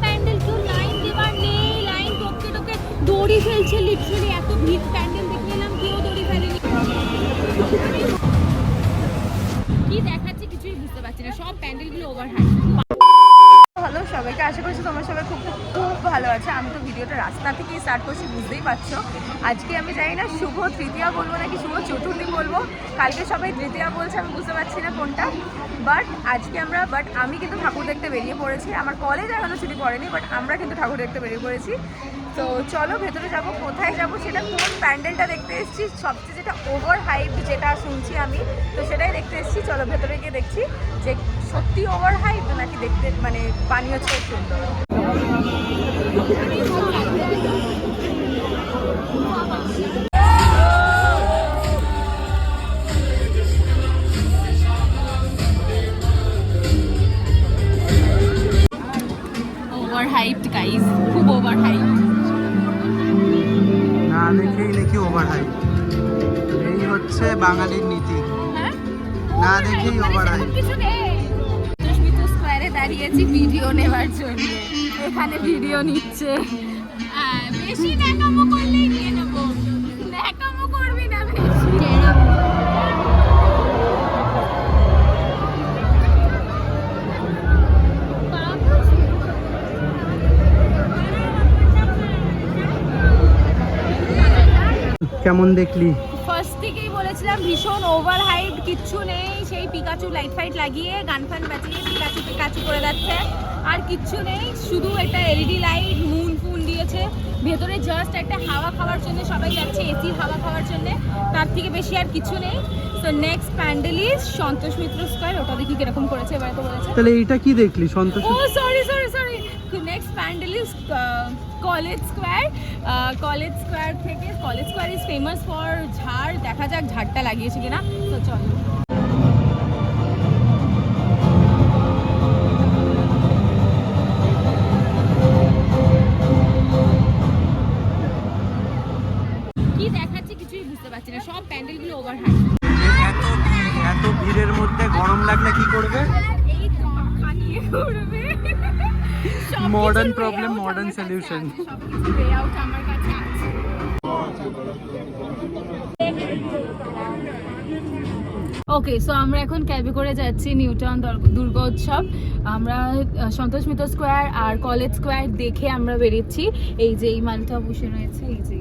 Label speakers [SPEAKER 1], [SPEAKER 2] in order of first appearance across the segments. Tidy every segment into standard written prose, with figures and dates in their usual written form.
[SPEAKER 1] প্যান্ডেল কেউ লাইন দেবার নেই, লাইন টপকে টপকে দড়ি ফেলছে, লিটারালি এত ভিড়। প্যান্ডেল দেখে এলাম, কেউ দড়ি ফেলেনি। কি দেখাচ্ছে কিছুই বুঝতে পারছি না, সব প্যান্ডেলগুলো ওভার হাই।
[SPEAKER 2] হ্যালো সবাইকে, আশা করছি তোমার সবাই খুব খুব ভালো আছে। আমি তো ভিডিওটা রাস্তা থেকেই স্টার্ট করছি, বুঝতেই পারছো। আজকে আমি জানি না শুভ তৃতীয়া বলবো নাকি শুভ চতুর্থী বলবো। কালকে সবাই তৃতীয়া বলছে, আমি বুঝতে পারছি না কোনটা। বাট আমি কিন্তু ঠাকুর দেখতে বেরিয়ে পড়েছি। আমার কলেজ এখনো ছুটি পড়েনি, বাট আমরা কিন্তু ঠাকুর দেখতে বেরিয়ে পড়েছি। তো চলো ভেতরে যাব। কোথায় যাব সেটা, কোন প্যান্ডেলটা দেখতে এসেছি, সবচেয়ে যেটা ওভার হাইপ যেটা শুনছি আমি, তো সেটাই দেখতে এসেছি। চলো ভেতরে গিয়ে দেখছি যে সত্যি ওভার হাইপ নাকি দেখতে মানে পানীয় খুব সুন্দর।
[SPEAKER 1] ওভার হাইপড গাইস, খুব ওভার হাইপ।
[SPEAKER 3] না দেখেই নাকি ওভার হাইপ, এই হচ্ছে বাঙালির নীতি।
[SPEAKER 1] হ্যাঁ,
[SPEAKER 3] না দেখেই ওভার হাইপ।
[SPEAKER 1] কিছু নেই। সুস্মিতা স্কয়ারে দাঁড়িয়েছি ভিডিও নেওয়ার জন্য। এখানে ভিডিও নিচ্ছে। বেশি ন্যাকামো করলেই নিয়ে নেবো, ন্যাকামো করবি না বেশি।
[SPEAKER 3] কেমন দেখলি?
[SPEAKER 1] ফার্স্ট থেকেই বলেছিলাম ভীষণ ওভার হাইপ, কিচ্ছু নেই। সেই পিকাচু লাইট ফাইট লাগিয়ে গান ফান বাজিয়ে পিকাচু পিকাচু করে যাচ্ছে, আর কিচ্ছু নেই। শুধু একটা এলইডি লাইট, মুন ফুন দিয়েছে ভেতরে, জাস্ট একটা হাওয়া খাওয়ার জন্য সবাই যাচ্ছে, এসির হাওয়া খাওয়ার জন্য, তার থেকে বেশি আর কিছু নেই। তো next pandal is Santosh Mitra square. ওটা দেখি কিরকম করেছে, এবারে তো বলেছে।
[SPEAKER 3] তাহলে এইটা কি দেখলি? সন্তোষ?
[SPEAKER 1] ও sorry sorry sorry, next pandal is College Square. College Square থেকে, College Square is famous for ঝাড়। দেখা যাক ঝাড়টা লাগিয়েছে কিনা। তো চলো। কি দেখাচ্ছে কিছুই বুঝতে পারছি না, সব প্যান্ডেলগুলো ওভার হাই।
[SPEAKER 3] এত ভিড়ের মধ্যে গরম লাগলে কি করবে?
[SPEAKER 1] এই তো খানিয়ে ঘুরবে।
[SPEAKER 3] Modern problem, modern solution.
[SPEAKER 1] সবকিছু ওয়ে আউট আমার কাছে আছে। ওকে, সো আমরা এখন ক্যাবে করে যাচ্ছি নিউ টাউন দুর্গোৎসব। আমরা সন্তোষ মিত্র স্কোয়ার আর কলেজ স্কোয়ার দেখে আমরা বেরিয়েছি। এই যে এই মালটা বসে রয়েছে, এই যে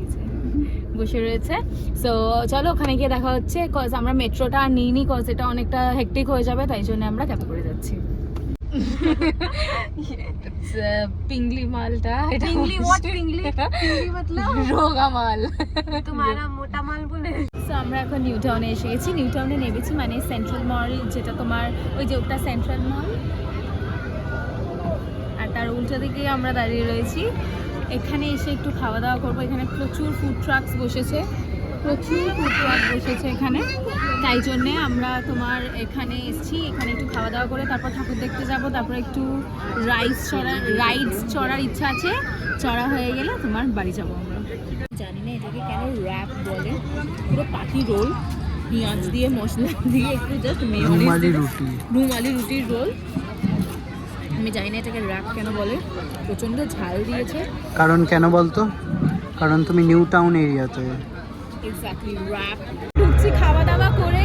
[SPEAKER 1] বসে রয়েছে। সো চলো ওখানে গিয়ে দেখা হচ্ছে। কজ আমরা মেট্রোটা আর নিইনি, কজ এটা অনেকটা হেক্টিক হয়ে যাবে, তাই জন্য আমরা ক্যাবে করে যাচ্ছি। পিংলি মালটা, এটা পিংলি হোয়াট? পিংলি মতলব রোগা মাল, তোমারা মোটা মাল বলে। সো আমরা এখন নিউ টাউনে এসে গেছি। নিউ টাউনে নেমেছি, মানে সেন্ট্রাল মল, যেটা তোমার ওই যে ওটা সেন্ট্রাল মল, আর তার উল্টো দিকে আমরা দাঁড়িয়ে রয়েছি। এখানে এসে একটু খাওয়া দাওয়া করবো। এখানে প্রচুর ফুড ট্রাকস বসেছে, এখানে, তাই জন্যে আমরা তোমার এখানে এসেছি। এখানে একটু খাওয়া দাওয়া করে তারপর ঠাকুর দেখতে যাব। তারপর একটু রাইডস চড়ার ইচ্ছা আছে। চড়া হয়ে গেলে তোমার বাড়ি যাবো আমরা। জানি না এটাকে কেন র্যাপ বলে, পুরো পাখি রোল, পেঁয়াজ দিয়ে মশলা দিয়ে একটু জাস্ট রুমালি রুটির রোল। আমি জানি না এটাকে র্যাপ কেন বলে, প্রচণ্ড ঝাল দিয়েছে।
[SPEAKER 3] কারণ কেন বলতো? কারণ তুমি নিউ টাউন এরিয়াতে।
[SPEAKER 1] Exactly, wrap. ঢুকছি খাওয়া দাওয়া করে,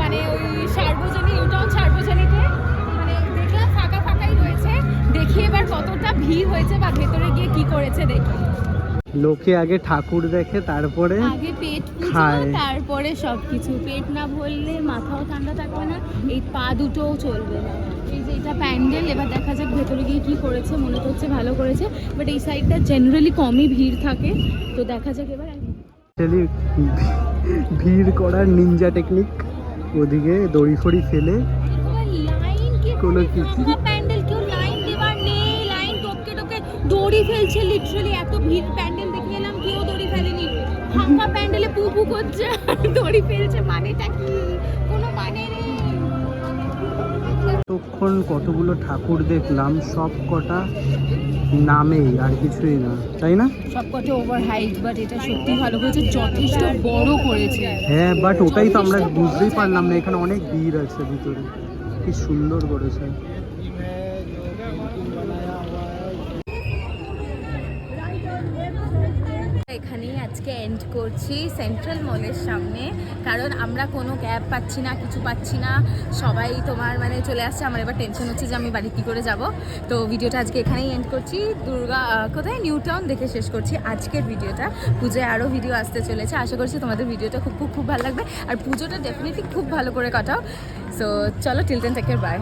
[SPEAKER 1] মানে ওই সার্বজনীন, নিউ টাউন সার্বজনীতে, মানে দেখলাম ফাঁকা ফাঁকাই রয়েছে। দেখি এবার কতটা ভিড় হয়েছে বা ভেতরে গিয়ে কি করেছে দেখি।
[SPEAKER 3] লোকে আগে ঠাকুর দেখে, তারপরে
[SPEAKER 1] আগে পেট
[SPEAKER 3] খায়,
[SPEAKER 1] তারপরে সবকিছু। পেট না ভরলে মাথাও ঠান্ডা থাকবে না, এই পা দুটোও চলবে না। এই যে এটা প্যান্ডেল, এবার দেখা যাক ভেতরে গিয়ে কি করেছে। মনে তো হচ্ছে ভালো করেছে, বাট এই সাইডটা জেনারেলি কমই ভিড় থাকে, তো দেখা যাক এবার।
[SPEAKER 3] ভিড় করার নিনজা টেকনিক, ওদিকে দড়ি ফড়ি ফেলে কোনো কিছু।
[SPEAKER 1] প্যান্ডেল কেউ লাইন দেবার নেই, লাইন টপকে টপকে দড়ি ফেলছে, লিটারালি এত ভিড়। প্যান্ডেল দেখে এলাম, কেউ দড়ি ফেলেনি। ফাঁকা প্যান্ডেলে পু পু করছে, দড়ি ফেলছে, মানেটা কি? কোনো মানে নেই।
[SPEAKER 3] তখন কতগুলো ঠাকুর দেখলাম, সব কটা নামেই, আর কিছুই না, তাই না?
[SPEAKER 1] সবকটা ওভার হাইট, বাট এটা সত্যি ভালো করেছে, যথেষ্ট বড় করেছে।
[SPEAKER 3] হ্যাঁ, বাট ওটাই তো আমরা বুঝতেই পারলাম না, এখানে অনেক ভিড় আছে ভিতরে। কি সুন্দর করেছে।
[SPEAKER 1] এখানেই আজকে এন্ড করছি সেন্ট্রাল মলের সামনে, কারণ আমরা কোনো ক্যাব পাচ্ছি না, কিছু পাচ্ছি না, সবাই তোমার মানে চলে আসছে। আমার এবার টেনশন হচ্ছে যে আমি বাড়ি কী করে যাব। তো ভিডিওটা আজকে এখানেই এন্ড করছি। কোথায় নিউ টাউন দেখে শেষ করছি আজকের ভিডিওটা। পুজোয় আরও ভিডিও আসতে চলেছে, আশা করছি তোমাদের ভিডিওটা খুব খুব খুব ভালো লাগবে। আর পুজোটা ডেফিনেটলি খুব ভালো করে কাটাও। সো চলো, till then, take care, by.